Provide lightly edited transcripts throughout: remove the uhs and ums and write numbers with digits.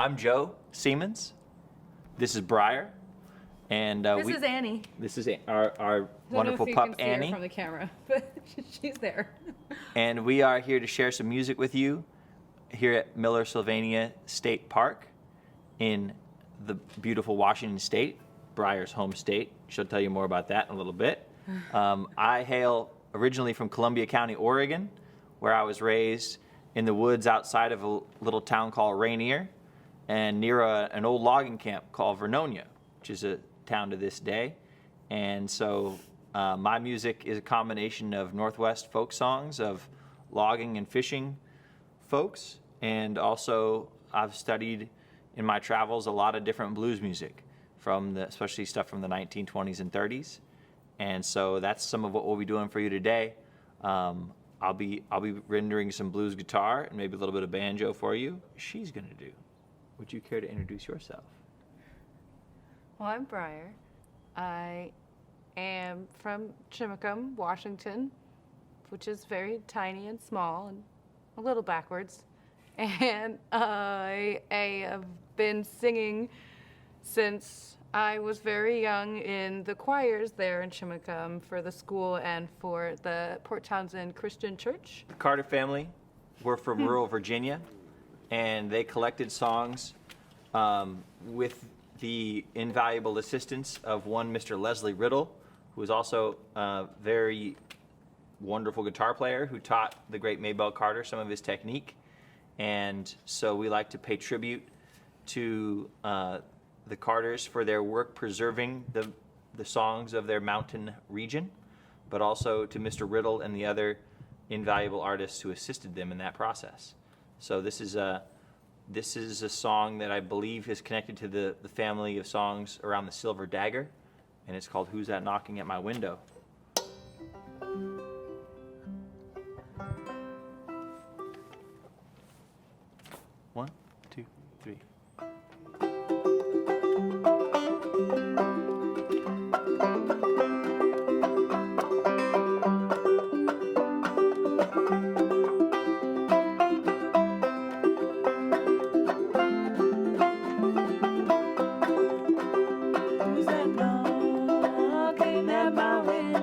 I'm Joe Seamons. This is Briar. And this is Annie. This is our wonderful pup, I don't know if you can see Annie. her from the camera, but she's there. And we are here to share some music with you here at Miller Sylvania State Park in the beautiful Washington State, Briar's home state. She'll tell you more about that in a little bit. I hail originally from Columbia County, Oregon, where I was raised in the woods outside of a little town called Rainier and near an old logging camp called Vernonia, which is a town to this day. And so my music is a combination of Northwest folk songs of logging and fishing folks, and also I've studied in my travels a lot of different blues music, especially stuff from the 1920s and 30s. And so that's some of what we'll be doing for you today. I'll be rendering some blues guitar and maybe a little bit of banjo for you. She's gonna do. Would you care to introduce yourself? Well, I'm Briar. I am from Chimacum, Washington, which is very tiny and small and a little backwards. And I have been singing since I was very young in the choirs there in Chimacum for the school and for the Port Townsend Christian Church. The Carter family were from rural Virginia, and they collected songs with the invaluable assistance of one Mr. Leslie Riddle, who was also a very wonderful guitar player who taught the great Maybelle Carter some of his technique. And so we like to pay tribute to the Carters for their work preserving the songs of their mountain region, but also to Mr. Riddle and the other invaluable artists who assisted them in that process. So this is a song that I believe is connected to the family of songs around the Silver Dagger, and it's called Who's That Knocking at My Window? One, two, three. Who's that knocking at my window?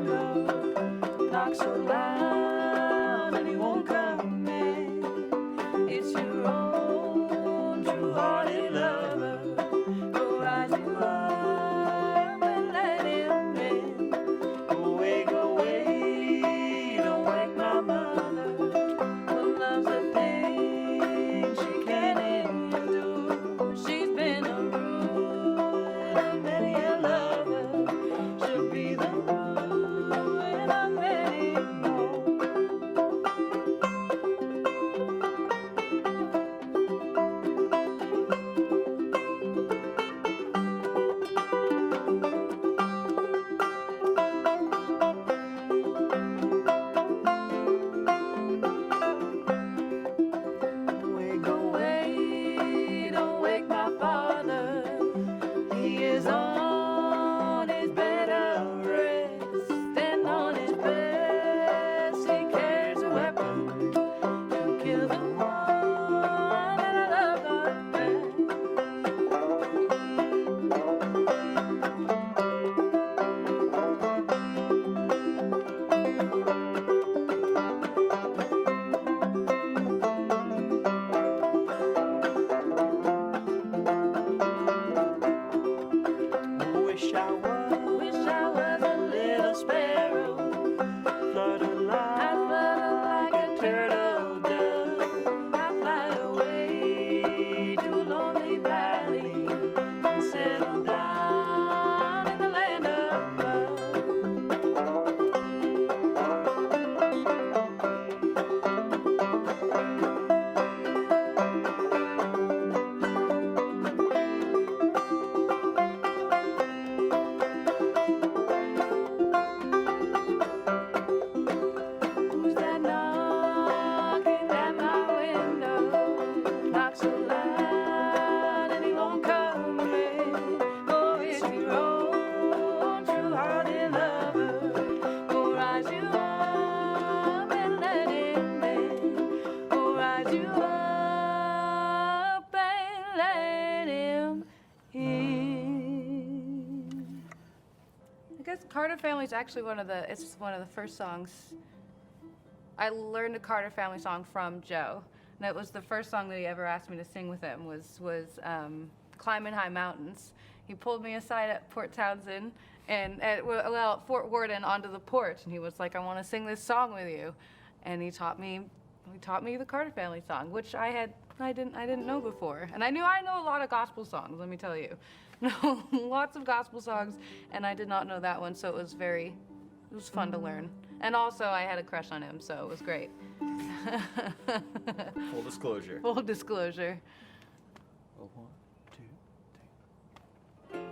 is. Carter Family is actually it's one of the first songs. I learned a Carter Family song from Joe. And it was the first song that he ever asked me to sing with him was Climbing High Mountains. He pulled me aside at Port Townsend and at Fort Worden onto the porch, and he was like, I want to sing this song with you. And he taught me the Carter Family song, which I didn't know before. And I know a lot of gospel songs, let me tell you. Lots of gospel songs, and I did not know that one, so it was fun to learn. And also I had a crush on him, so it was great. Full disclosure. Full disclosure. Oh, 1, 2, 3.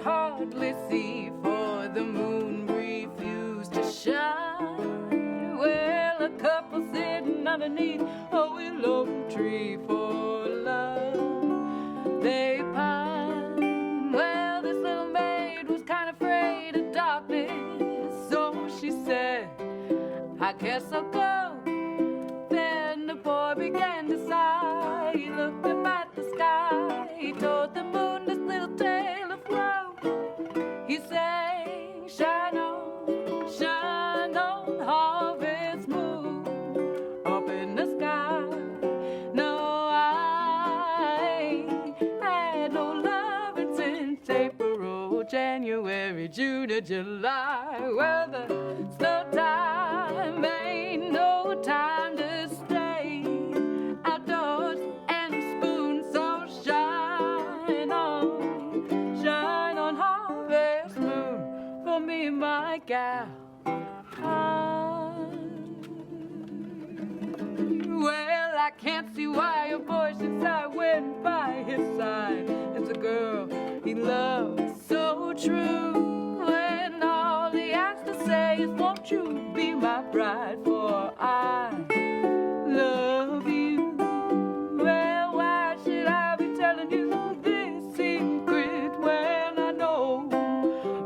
hardly see, for the moon refused to shine. Well, a couple sitting underneath a willow tree for love they pine. Well, this little maid was kind of afraid of darkness, so she said, I guess I'll go. Then the boy began to sigh. He looked up at the sky. He told the moon this little tale of woe. He sang, shine on, harvest moon, up in the sky. No, I ain't had no loving since April, January, June, or July. Well, the snow time ain't no time to stay outdoors and spoon, so shine on harvest moon for me, my gal. Well, I can't see why a boy should sigh when by his side is a girl he loves so true. When all he has to say is, won't you be my bride, for I love you. Well, why should I be telling you this secret when I know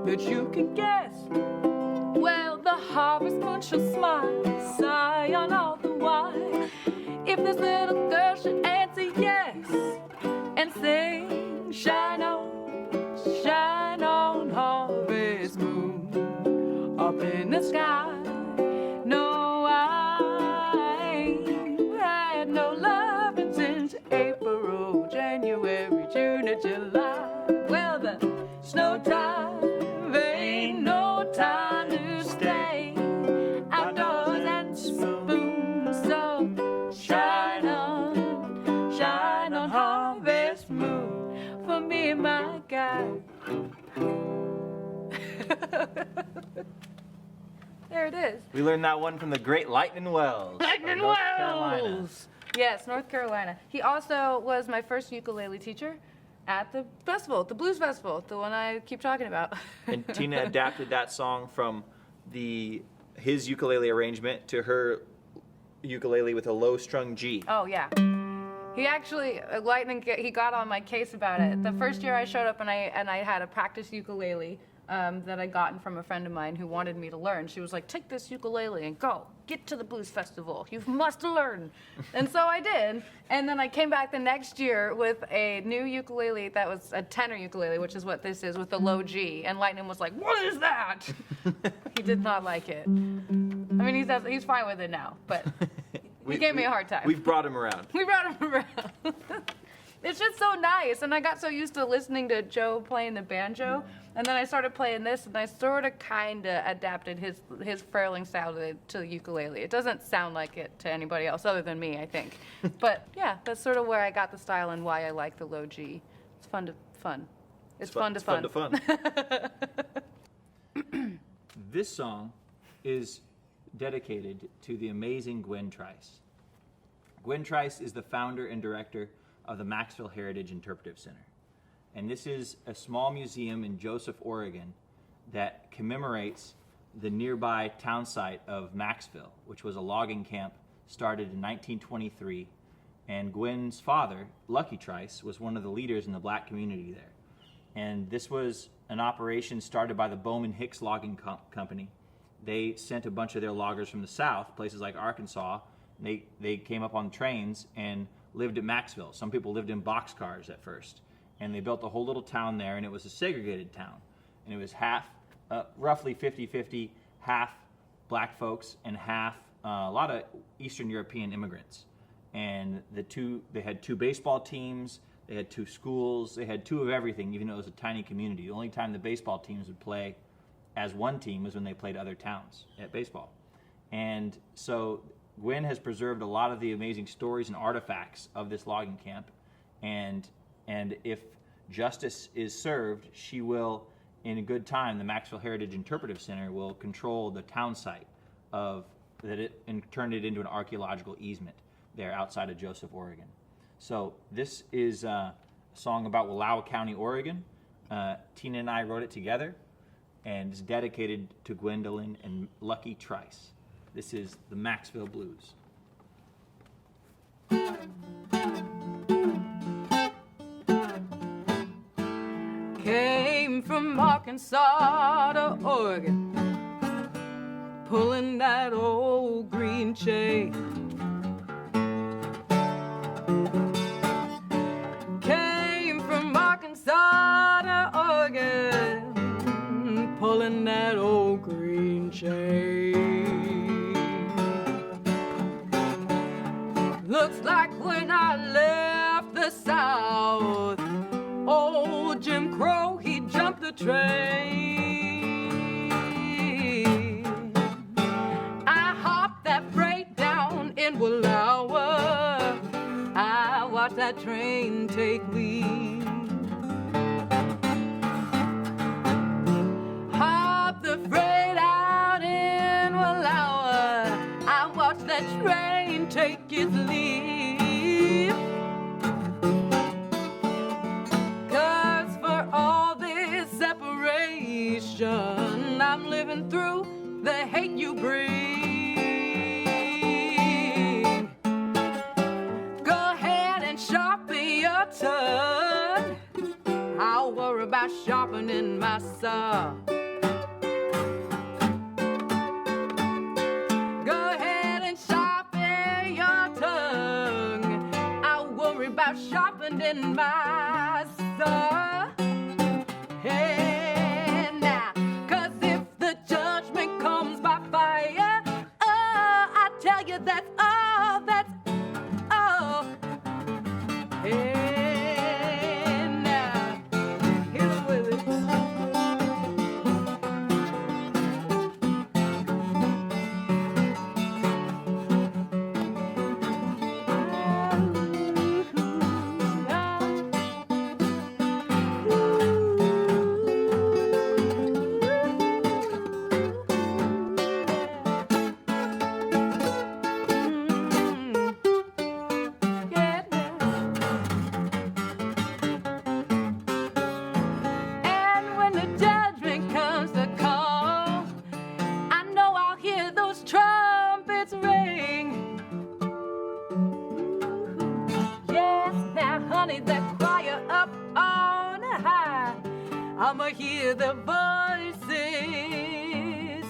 that you can guess? Well, the harvest moon shall smile, sigh on all the while, if this little girl should answer yes and sing, shine on, harvest moon, up in the sky. No, I ain't had no loving since April, January, June, or July. Well, the snow time ain't no time to stay outdoors and spoon, so shine on harvest moon for me, my guy. There it is. We learned that one from the great Lightning Wells. Lightning from North Wells! Carolina. Yes, North Carolina. He also was my first ukulele teacher. at the festival, the blues festival, the one I keep talking about. And Tina adapted that song from his ukulele arrangement to her ukulele with a low-strung G. Oh, yeah. He actually, he got on my case about it. The first year I showed up and I had a practice ukulele that I'd gotten from a friend of mine who wanted me to learn. She was like, take this ukulele and go. Get to the blues festival. You must learn. And so I did. And then I came back the next year with a new ukulele that was a tenor ukulele, which is what this is, with a low G. And Lightning was like, what is that? He did not like it. I mean, he's fine with it now, but he gave me a hard time. We've brought him around. We brought him around. It's just so nice, and I got so used to listening to Joe playing the banjo, and then I started playing this, and I sort of kind of adapted his furling style to the ukulele. It doesn't sound like it to anybody else other than me, I think. But yeah, that's sort of where I got the style and why I like the low G. It's fun. It's fun to fun. This song is dedicated to the amazing Gwen Trice. Gwen Trice is the founder and director of the Maxville Heritage Interpretive Center. And this is a small museum in Joseph, Oregon that commemorates the nearby town site of Maxville, which was a logging camp started in 1923. And Gwen's father, Lucky Trice, was one of the leaders in the black community there. And this was an operation started by the Bowman Hicks Logging Company. They sent a bunch of their loggers from the south, places like Arkansas. They came up on trains and lived at Maxville. Some people lived in boxcars at first. And they built a whole little town there, and it was a segregated town. And it was half, roughly 50-50, half black folks and half a lot of Eastern European immigrants. And they had 2 baseball teams, they had 2 schools, they had 2 of everything, even though it was a tiny community. The only time the baseball teams would play as one team was when they played other towns at baseball. And so Gwen has preserved a lot of the amazing stories and artifacts of this logging camp, and if justice is served, she will, in a good time, the Maxville Heritage Interpretive Center will control the town site and turn it into an archaeological easement there outside of Joseph, Oregon. So this is a song about Wallowa County, Oregon. Tina and I wrote it together, and it's dedicated to Gwendolyn and Lucky Trice. This is the Maxville Blues. Came from Arkansas to Oregon, pulling that old green chain. Came from Arkansas to Oregon, pulling that old green chain. Looks like when I left the South, old Jim Crow, he jumped the train. I hopped that freight down in Wallowa. I watched that train take me. Hopped the freight out in Wallowa. I watched that train take its leave. I'm living through the hate you bring. Go ahead and sharpen your tongue. I'll worry about sharpening my saw. Go ahead and sharpen your tongue. I'll worry about sharpening my saw. Hey. That's all, and now, here's Willie. I'ma hear the voices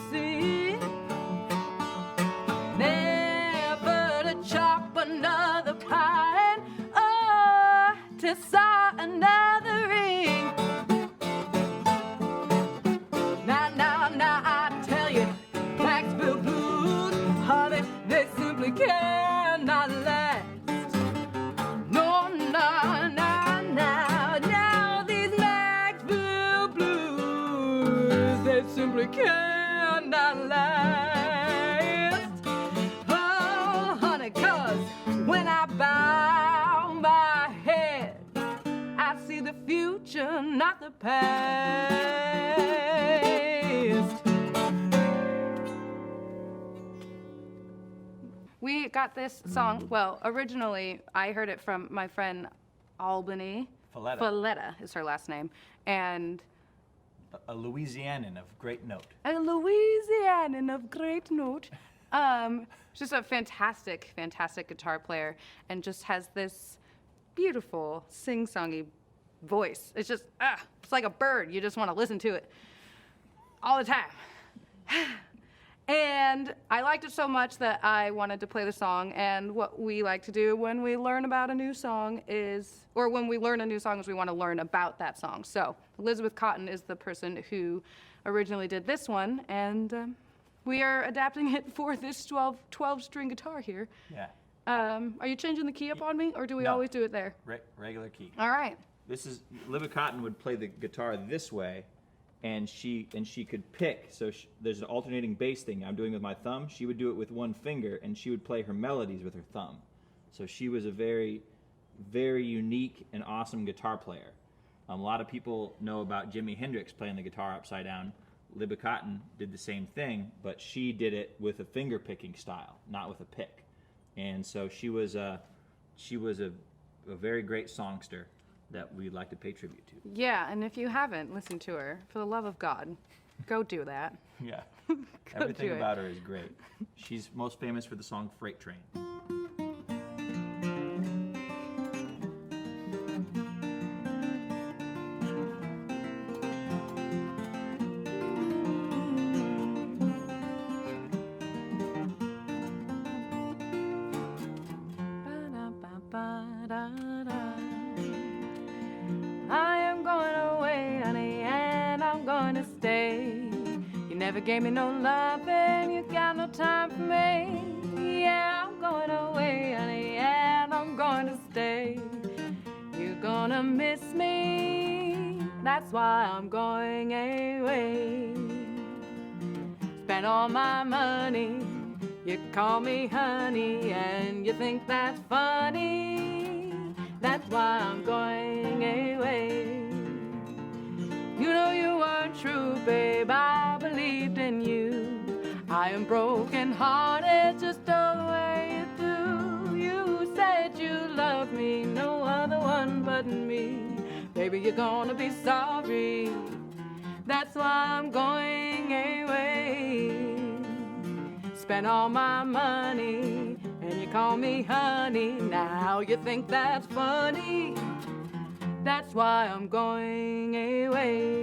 sing. Never to chop another pine, or to saw another ring. Now, I tell you, Maxville Blues, honey, they simply cannot last. No, now, these Maxville Blues, they simply cannot last. Oh, honey, 'cause when I bow my head, I see the future, not the past. We got this song, well, originally I heard it from my friend Albany. Folletta. Folletta is her last name. And A Louisianan of great note. a Louisianan of great note. Just a fantastic, fantastic guitar player, and just has this beautiful sing-songy voice. It's just, it's like a bird. You just want to listen to it all the time. And I liked it so much that I wanted to play the song. And what we like to do when we learn about a new song is, or when we learn a new song, is we want to learn about that song. So Elizabeth Cotton is the person who originally did this one, and we are adapting it for this 12-string guitar here. Yeah. Are you changing the key up on me, or do we No. always do it there? Regular key. All right. This is Libby Cotton would play the guitar this way, and she could pick. So there's an alternating bass thing I'm doing with my thumb. She would do it with one finger, and she would play her melodies with her thumb. So she was a very, very unique and awesome guitar player. A lot of people know about Jimi Hendrix playing the guitar upside down. Libby Cotton did the same thing, but she did it with a finger picking style, not with a pick. And so she was a very great songster that we'd like to pay tribute to. Yeah, and if you haven't listened to her, for the love of God, go do that. Yeah. Go Everything do it. about her is great. She's most famous for the song Freight Train. I am going away, honey, and I'm going to stay. You never gave me no love, and you got no time for me. Yeah, I'm going away, honey, and I'm going to stay. You're gonna miss me, that's why I'm going away. Spent all my money, you call me honey, and you think that's funny. That's why I'm going away. You know you weren't true, babe, I believed in you. I am broken hearted just the way you do. You said you loved me, no other one but me. Baby, you're gonna be sorry. That's why I'm going away. Spent all my money, and you call me honey. Now you think that's funny. That's why I'm going away.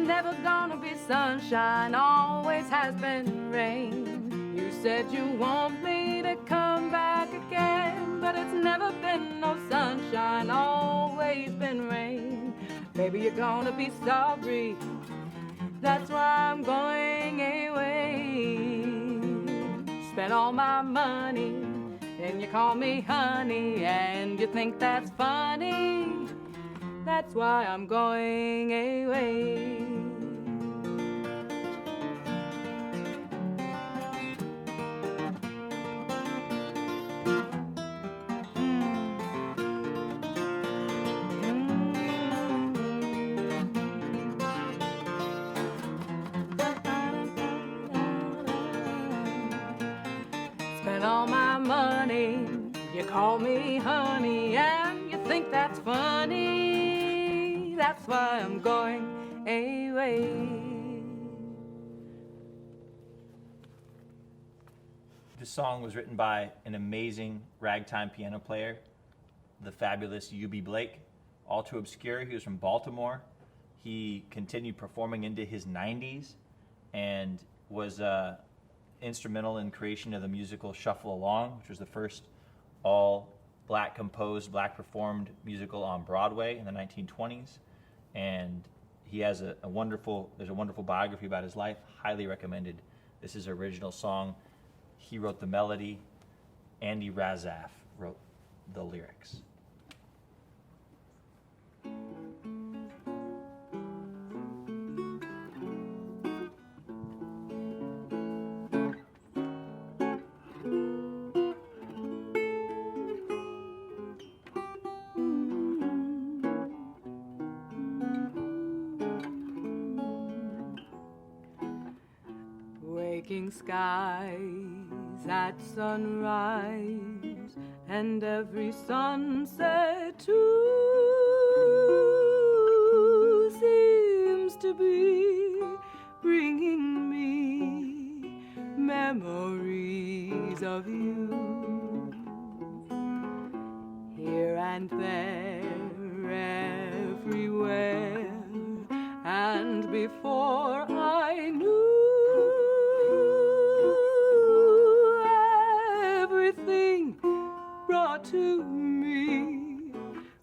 Never gonna be sunshine, always has been rain. You said you want me to come back again, but it's never been no sunshine, always been rain. Baby, you're gonna be sorry. That's why I'm going away. Spent all my money, and you call me honey, and you think that's funny. That's why I'm going away. spending all my money. You call me honey and you think that's funny. That's why I'm going away. This song was written by an amazing ragtime piano player, the fabulous U.B. Blake. All too obscure, he was from Baltimore. He continued performing into his 90s and was instrumental in creation of the musical Shuffle Along, which was the first all-black composed, black performed musical on Broadway in the 1920s. And he has there's a wonderful biography about his life, highly recommended. This is an original song. He wrote the melody. Andy Razaf wrote the lyrics. Waking skies at sunrise, and every sunset too seems to be bringing me memories of you. Here and there, everywhere, and before I knew, brought to me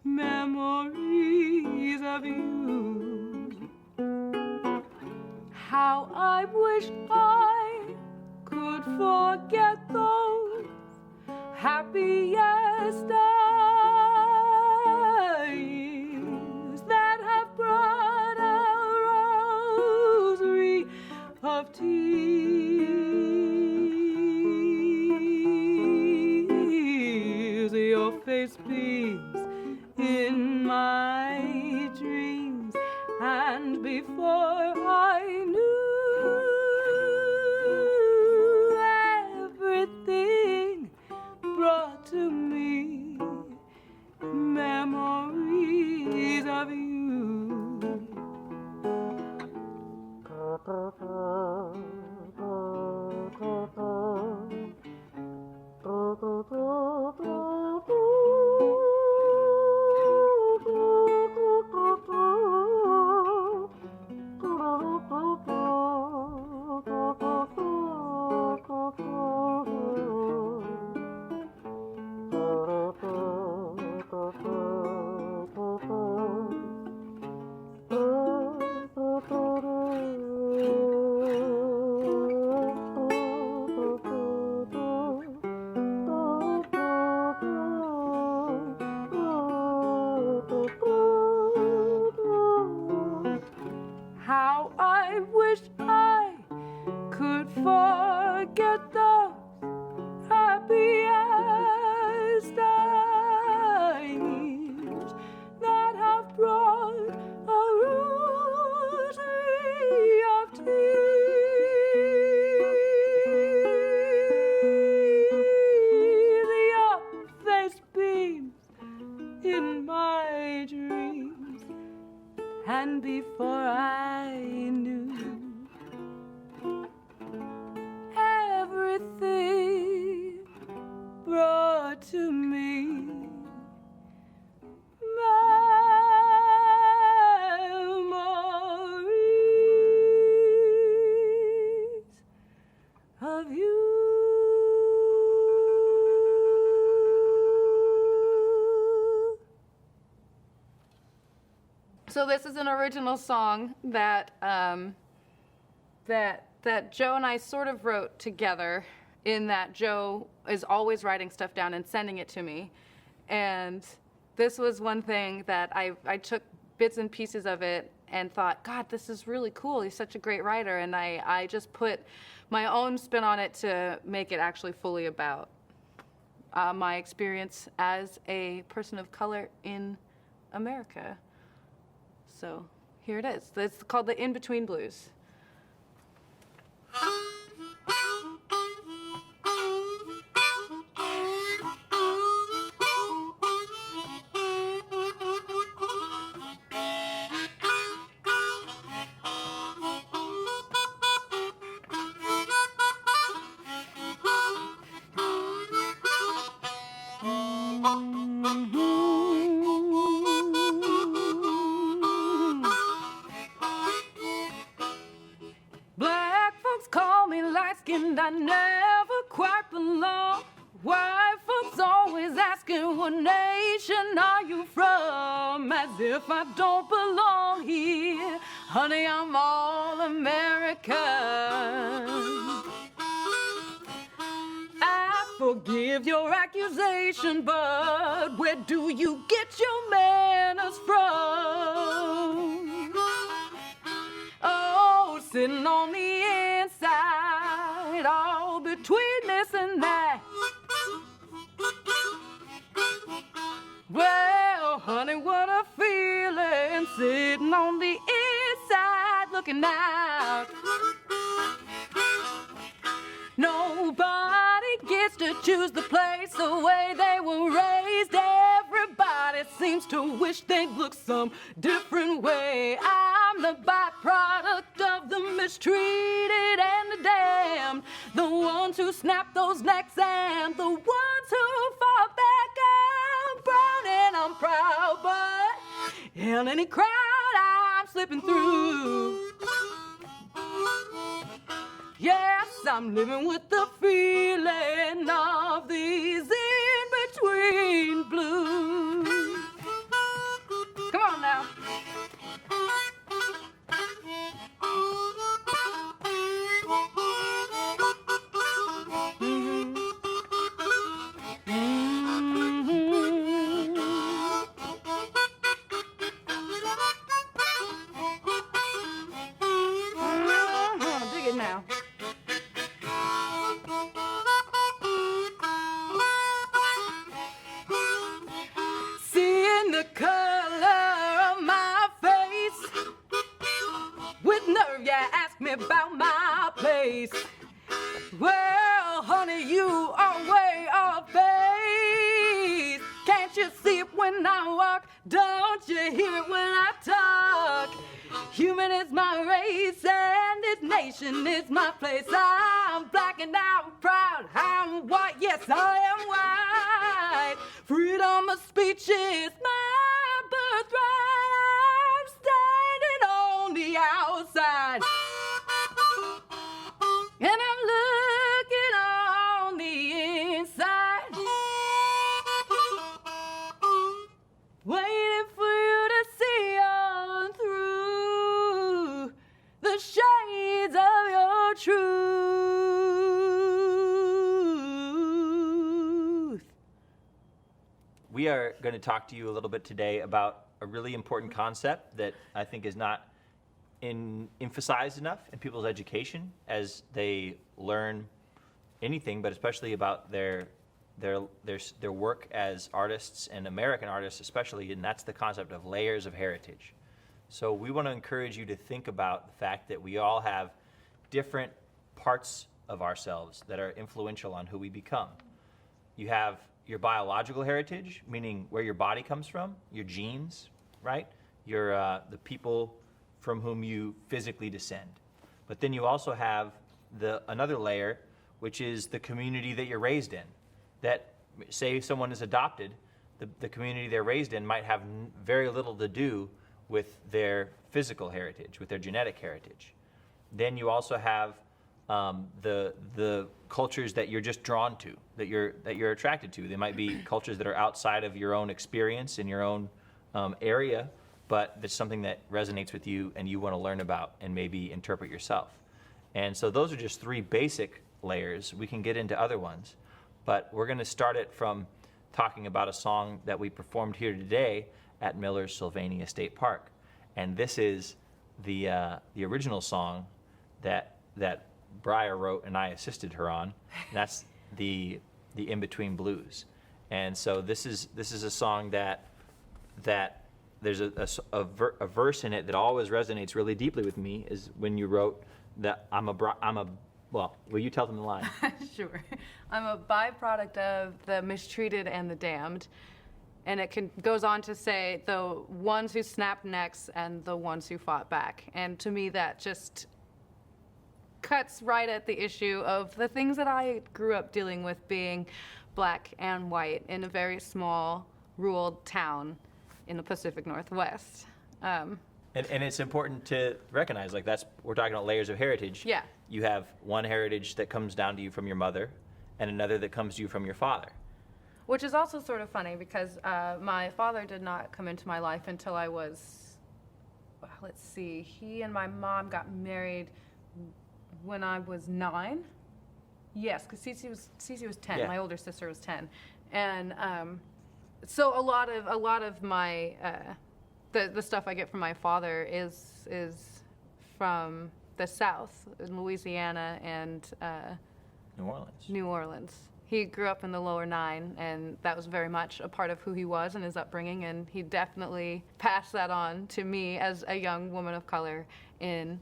memories of you. How I wish I could forget those happy yesterdays that have brought a rosary of tears. Your face beams in my dreams, and before I knew, everything brought to me memories of you. How I wish I could forget those happy yesterdays that have brought a rosary of tears. Your face beams in my dreams, and before I knew, everything brought to me memories of you. So this is an original song that that Joe and I sort of wrote together, in that Joe is always writing stuff down and sending it to me. And this was one thing that I took bits and pieces of it and thought, God, this is really cool. He's such a great writer. And I just put my own spin on it to make it actually fully about my experience as a person of color in America. So here it is. It's called the In-Between Blues. I never quite belong. Why folks always asking what nation are you from? As if I don't belong here. Honey, I'm all American. I forgive your accusation, but where do you get your manners from? Oh, sitting on the inside, all between this and that. Well, honey, what a feeling, sitting on the inside, looking out. Nobody gets to choose the place the way they were raised. Everybody seems to wish they'd look some different way. I'm the byproduct of the mistreated and the damned, the ones who snap those necks and the ones who fall back. I'm proud and I'm proud, but in any crowd I'm slipping through. Yes, I'm living with the feeling of these in-between blues. Come on now. Dig it now. Seeing the color of my face, with nerve you ask me about my place. Well, honey, you are way off base. Can't you see it when I walk? Don't you hear it when I talk? Human is my race and this nation is my place. I'm black and I'm proud. I'm white, yes, I am white. Freedom of speech is my birthright. I'm standing on the outside, and I'm looking on the inside, waiting for you to see on through the shades of your truth. We are going to talk to you a little bit today about a really important concept that I think is not emphasized enough in people's education as they learn anything, but especially about their work as artists and American artists especially, and that's the concept of layers of heritage. So we want to encourage you to think about the fact that we all have different parts of ourselves that are influential on who we become. You have your biological heritage, meaning where your body comes from, your genes, right? Your the people from whom you physically descend. But then you also have another layer, which is the community that you're raised in. That, say someone is adopted, the community they're raised in might have very little to do with their physical heritage, with their genetic heritage. Then you also have the cultures that you're just drawn to, that you're attracted to. They might be cultures that are outside of your own experience in your own area, but there's something that resonates with you and you want to learn about and maybe interpret yourself. And so those are just three basic layers. We can get into other ones, but we're going to start it from talking about a song that we performed here today at Miller's Sylvania State Park. And this is the original song that Briar wrote and I assisted her on. And that's the In-Between Blues. And so this is a song that there's a verse in it that always resonates really deeply with me, is when you wrote that well, will you tell them the line? Sure. I'm a byproduct of the mistreated and the damned. And it goes on to say the ones who snapped necks and the ones who fought back. And to me, that just cuts right at the issue of the things that I grew up dealing with, being black and white in a very small rural town in the Pacific Northwest. And it's important to recognize, like, we're talking about layers of heritage. Yeah. you have one heritage that comes down to you from your mother and another that comes to you from your father. Which is also sort of funny because my father did not come into my life until I was, let's see, he and my mom got married when I was 9. Yes, because Cece was 10. Yeah. My older sister was 10, and so a lot of my the stuff I get from my father is from the South, in Louisiana and New Orleans. He grew up in the Lower 9, and that was very much a part of who he was and his upbringing, and he definitely passed that on to me as a young woman of color in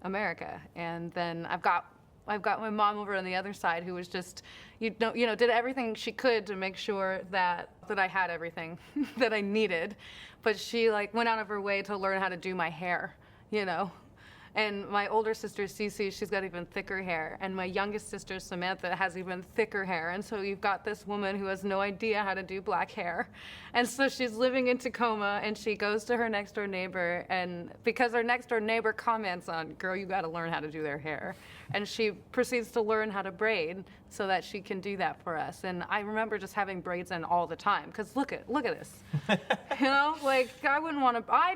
America. And then I've got my mom over on the other side, who was just, did everything she could to make sure that I had everything that I needed, but she went out of her way to learn how to do my hair, And my older sister, Cece, she's got even thicker hair. And my youngest sister, Samantha, has even thicker hair. And so you've got this woman who has no idea how to do black hair. And so she's living in Tacoma, and she goes to her next door neighbor. And because her next door neighbor comments on, girl, you got to learn how to do their hair. And she proceeds to learn how to braid so that she can do that for us. And I remember just having braids in all the time. Because look at this. I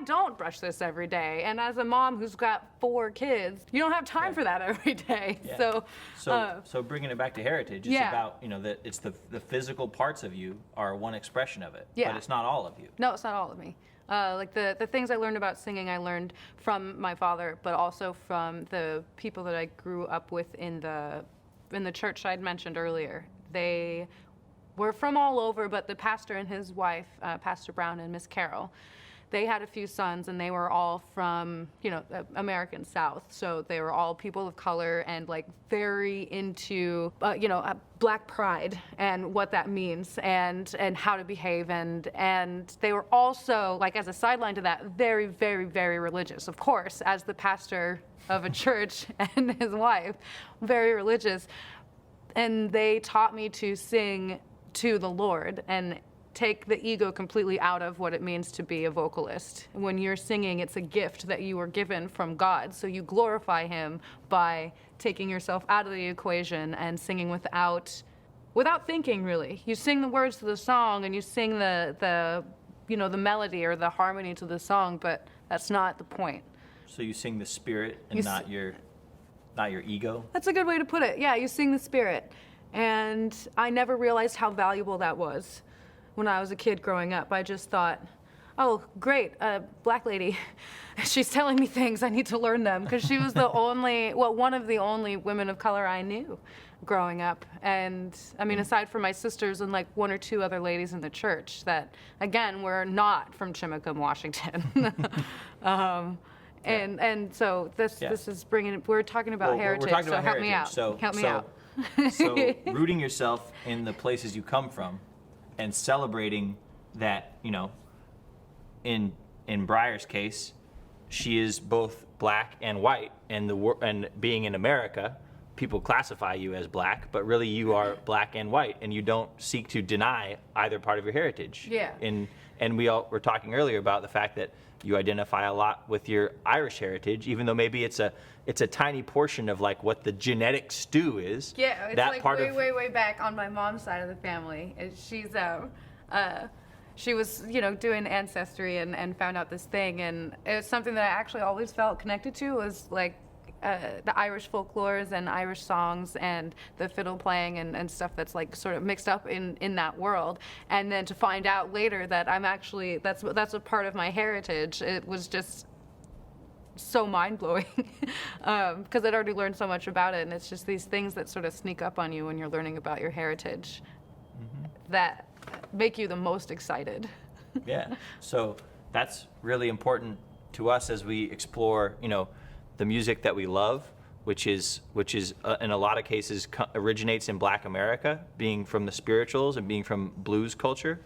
don't brush this every day. And as a mom who's got 4 kids, you don't have time for that every day. Yeah. So bringing it back to heritage, it's about, that it's the physical parts of you are one expression of it. Yeah. But it's not all of you. No, it's not all of me. The things I learned about singing, I learned from my father, but also from the people that I grew up with in the church I'd mentioned earlier. They were from all over, but the pastor and his wife, Pastor Brown and Miss Carol, they had a few sons, and they were all from, the American South. So they were all people of color and very into, black pride and what that means and how to behave. And they were also, as a sideline to that, very, very, very religious. Of course, as the pastor of a church and his wife, very religious. And they taught me to sing to the Lord and take the ego completely out of what it means to be a vocalist. When you're singing, it's a gift that you were given from God. So you glorify him by taking yourself out of the equation and singing without thinking, really. You sing the words to the song and you sing the melody or the harmony to the song, but that's not the point. So you sing the spirit and not your ego? That's a good way to put it. Yeah, you sing the spirit. And I never realized how valuable that was. When I was a kid growing up, I just thought, oh, great, a black lady. She's telling me things, I need to learn them. Because she was one of the only women of color I knew growing up. And, aside from my sisters and 1 or 2 other ladies in the church that, again, were not from Chimacum, Washington. And so this is we're talking about heritage, we're talking about help heritage. me out. Help me out. So rooting yourself in the places you come from, and celebrating that, in Briar's case, she is both black and white, and being in America, people classify you as black, but really you are black and white, and you don't seek to deny either part of your heritage. Yeah. And we all were talking earlier about the fact that you identify a lot with your Irish heritage, even though maybe it's a tiny portion of what the genetic stew is. Yeah, it's way back on my mom's side of the family. She was doing Ancestry and found out this thing, and it was something that I actually always felt connected to, was the Irish folklores and Irish songs and the fiddle playing and stuff that's sort of mixed up in that world. And then to find out later that I'm actually, that's a part of my heritage, it was just so mind-blowing because I'd already learned so much about it, and it's just these things that sort of sneak up on you when you're learning about your heritage that make you the most excited. Yeah, so that's really important to us as we explore, the music that we love, which is in a lot of cases originates in Black America, being from the spirituals and being from blues culture,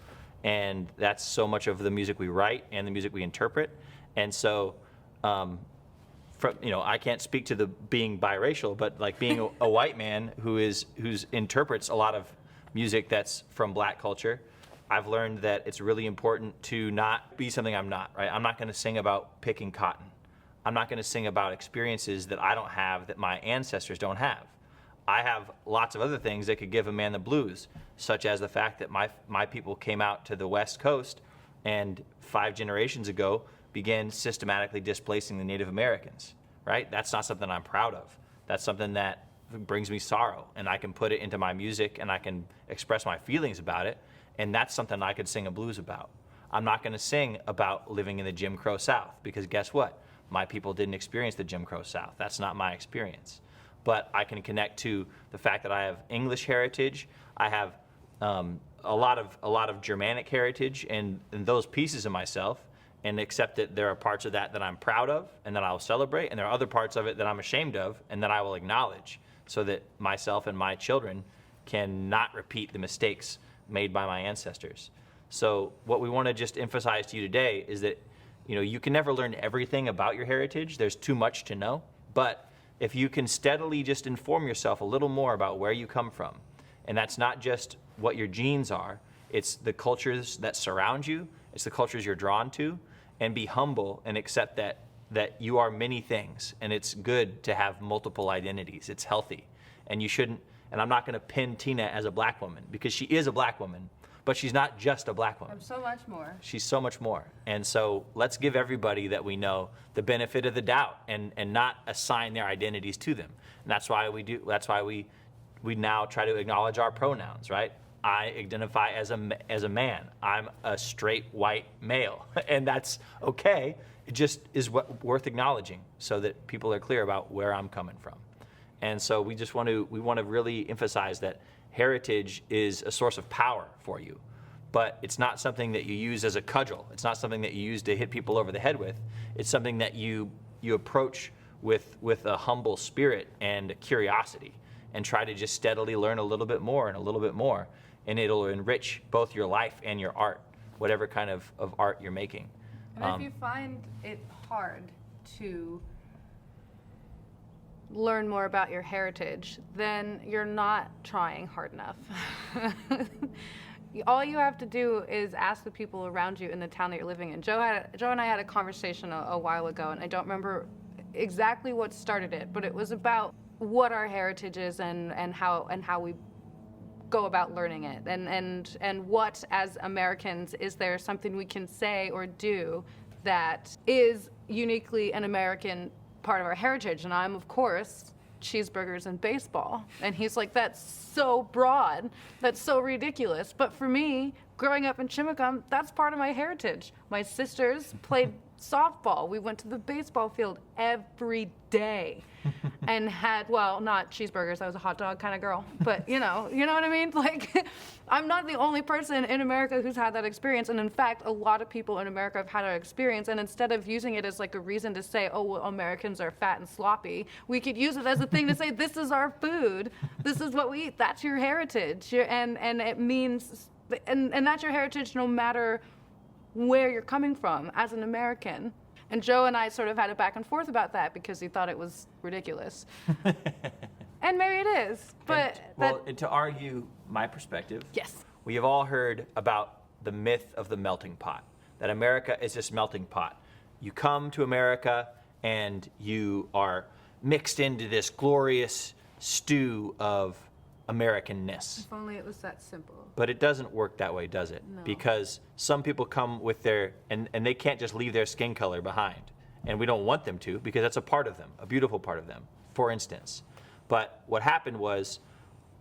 and that's so much of the music we write and the music we interpret. And so, I can't speak to the being biracial, but being a white man who interprets a lot of music that's from Black culture, I've learned that it's really important to not be something I'm not. Right? I'm not going to sing about picking cotton. I'm not going to sing about experiences that I don't have, that my ancestors don't have. I have lots of other things that could give a man the blues, such as the fact that my people came out to the West Coast and 5 generations ago began systematically displacing the Native Americans, right? That's not something I'm proud of. That's something that brings me sorrow, and I can put it into my music and I can express my feelings about it, and that's something I could sing a blues about. I'm not going to sing about living in the Jim Crow South, because guess what? My people didn't experience the Jim Crow South. That's not my experience. But I can connect to the fact that I have English heritage. I have a lot of Germanic heritage and those pieces of myself, and accept that there are parts of that I'm proud of and that I'll celebrate, and there are other parts of it that I'm ashamed of and that I will acknowledge, so that myself and my children can not repeat the mistakes made by my ancestors. So what we want to just emphasize to you today is that, you can never learn everything about your heritage. There's too much to know. But if you can steadily just inform yourself a little more about where you come from, and that's not just what your genes are, it's the cultures that surround you, it's the cultures you're drawn to, and be humble and accept that you are many things, and it's good to have multiple identities. It's healthy. And you shouldn't, and I'm not going to pin Tina as a black woman, because she is a black woman, but she's not just a black woman. I'm so much more. She's so much more. And so let's give everybody that we know the benefit of the doubt and not assign their identities to them. And that's why we now try to acknowledge our pronouns, right? I identify as a man. I'm a straight white male, and that's okay. It just is worth acknowledging, so that people are clear about where I'm coming from. And so we want to really emphasize that heritage is a source of power for you, but it's not something that you use as a cudgel. It's not something that you use to hit people over the head with. It's something that you approach with a humble spirit and curiosity, and try to just steadily learn a little bit more and a little bit more, and it'll enrich both your life and your art, whatever kind of art you're making. And if you find it hard to learn more about your heritage, then you're not trying hard enough. All you have to do is ask the people around you in the town that you're living in. Joe and I had a conversation a while ago, and I don't remember exactly what started it, but it was about what our heritage is and how we go about learning it, and what, as Americans, is there something we can say or do that is uniquely an American part of our heritage. And I'm, of course, cheeseburgers and baseball. And he's like, that's so broad, that's so ridiculous. But for me, growing up in Chimacum, that's part of my heritage. My sisters played softball. We went to the baseball field every day and had, well, not cheeseburgers, I was a hot dog kind of girl, but you know what I mean? Like, I'm not the only person in America who's had that experience. And in fact, a lot of people in America have had that experience. And instead of using it as like a reason to say, oh, well, Americans are fat and sloppy, we could use it as a thing to say, this is our food. This is what we eat. That's your heritage. And it means, and that's your heritage no matter where you're coming from as an American. And Joe and I sort of had a back and forth about that because he thought it was ridiculous. And maybe it is, but... And to argue my perspective, yes, we have all heard about the myth of the melting pot, that America is this melting pot. You come to America and you are mixed into this glorious stew of Americanness. if only it was that simple. But it doesn't work that way, does it? No. Because some people come with their, and they can't just leave their skin color behind. And we don't want them to, because that's a part of them, a beautiful part of them, for instance. But what happened was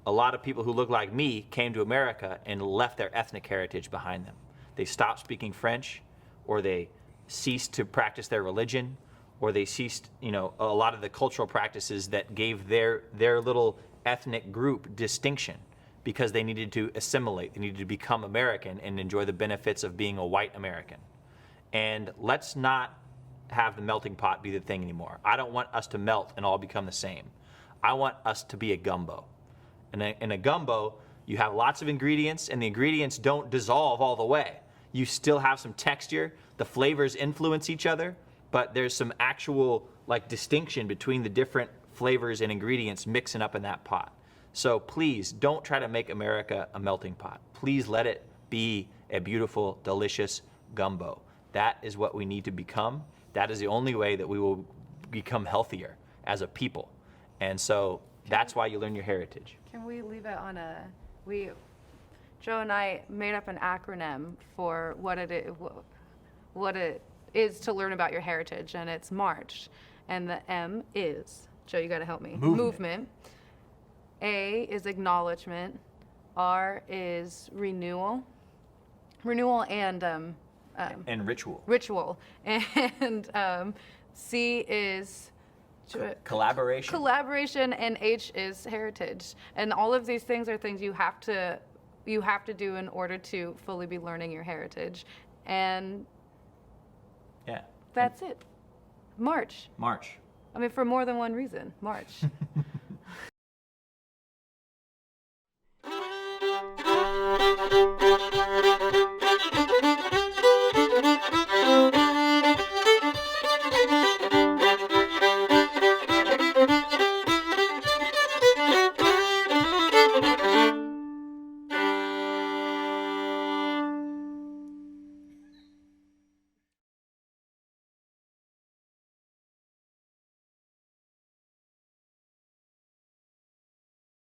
a lot of people who look like me came to America and left their ethnic heritage behind them. They stopped speaking French, or they ceased to practice their religion, or they ceased, a lot of the cultural practices that gave their little ethnic group distinction, because they needed to assimilate, they needed to become American and enjoy the benefits of being a white American. And let's not have the melting pot be the thing anymore. I don't want us to melt and all become the same. I want us to be a gumbo. And in a gumbo, you have lots of ingredients, and the ingredients don't dissolve all the way. You still have some texture, the flavors influence each other, but there's some actual distinction between the different flavors and ingredients mixing up in that pot. So please don't try to make America a melting pot. Please let it be a beautiful, delicious gumbo. That is what we need to become. That is the only way that we will become healthier as a people. And so that's why you learn your heritage. Can we leave it on Joe and I made up an acronym for what it is to learn about your heritage, and it's March. And the M is, Joe, you got to help me. Movement. A is acknowledgement. R is renewal. And ritual. Ritual. And C is Collaboration. Collaboration, and H is heritage. And all of these things are things you have to do in order to fully be learning your heritage. And that's it. March. March. I mean, for more than one reason. March.